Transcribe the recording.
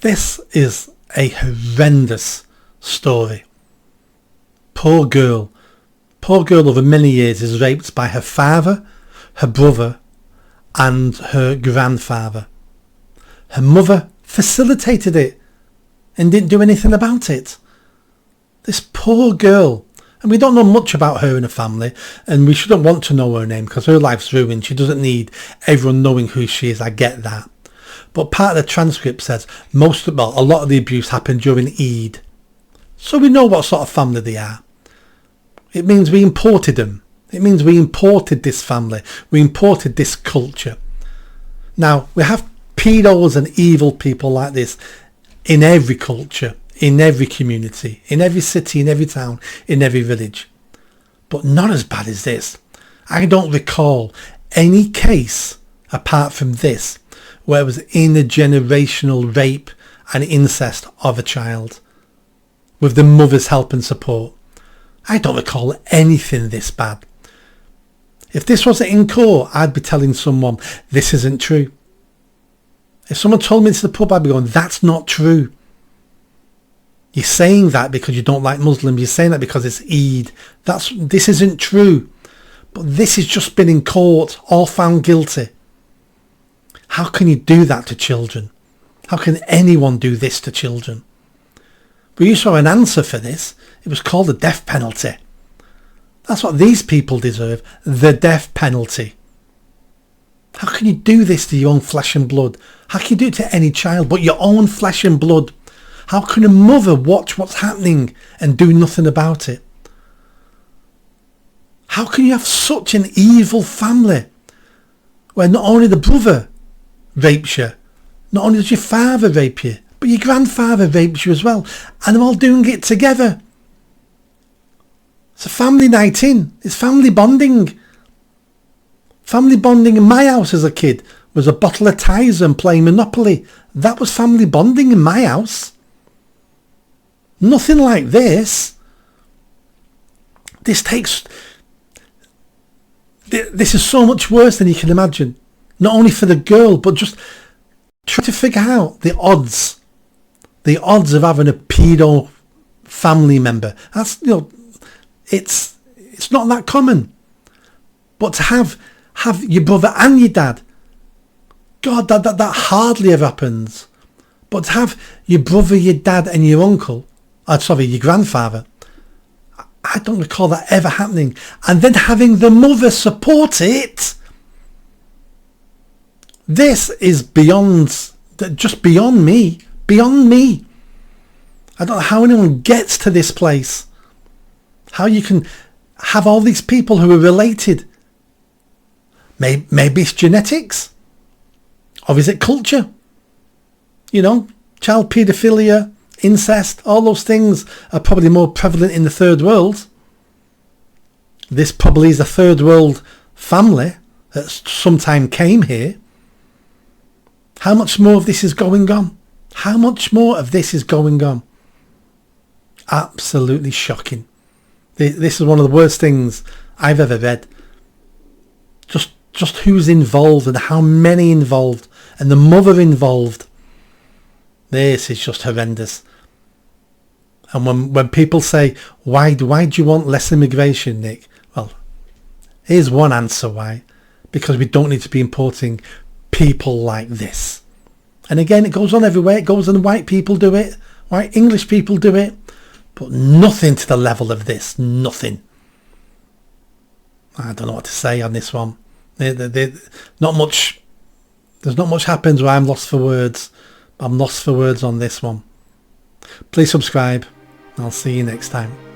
This is a horrendous story. Poor girl over many years is raped by her father, her brother and her grandfather. Her mother facilitated it and didn't do anything about it. This poor girl, and we don't know much about her and her family, and we shouldn't want to know her name because her life's ruined. She doesn't need everyone knowing who she is. I get that. But part of the transcript says a lot of the abuse happened during Eid. So we know what sort of family they are. It means we imported them. It means we imported this family. We imported this culture. Now, we have pedos and evil people like this in every culture, in every community, in every city, in every town, in every village. But not as bad as this. I don't recall any case apart from this where it was intergenerational rape and incest of a child with the mother's help and support. I don't recall anything this bad. If this wasn't in court, I'd be telling someone this isn't true. If someone told me to the pub, I'd be going, that's not true. You're saying that because you don't like Muslims. You're saying that because it's Eid. This isn't true. But this has just been in court, all found guilty. How can you do that to children? How can anyone do this to children? We used to have an answer for this. It was called the death penalty. That's what these people deserve, the death penalty. How can you do this to your own flesh and blood? How can you do it to any child but your own flesh and blood? How can a mother watch what's happening and do nothing about it? How can you have such an evil family where not only the brother rapes you, not only does your father rape you, but your grandfather rapes you as well, and they're all doing it together? It's a family night in. It's family bonding. Family bonding in my house as a kid was a bottle of Tizer and playing Monopoly. That was family bonding in my house. Nothing like this. This is so much worse than you can imagine. Not only for the girl, but just try to figure out the odds. The odds of having a pedo family member. That's, it's not that common. But to have your brother and your dad, God, that hardly ever happens. But to have your brother, your dad and your uncle, your grandfather, I don't recall that ever happening. And then having the mother support it. This is just beyond me. Beyond me. I don't know how anyone gets to this place. How you can have all these people who are related. Maybe it's genetics. Or is it culture? Child paedophilia, incest, all those things are probably more prevalent in the third world. This probably is a third world family that sometime came here. How much more of this is going on? How much more of this is going on? Absolutely shocking. This is one of the worst things I've ever read. Just who's involved and how many involved and the mother involved. This is just horrendous. And when people say, why do you want less immigration, Nick? Well, here's one answer why. Because we don't need to be importing people like this. And again, it goes on everywhere. It goes on, white people do it. White English people do it. But nothing to the level of this. Nothing. I don't know what to say on this one. Not much. There's not much happens where I'm lost for words. I'm lost for words on this one. Please subscribe. I'll see you next time.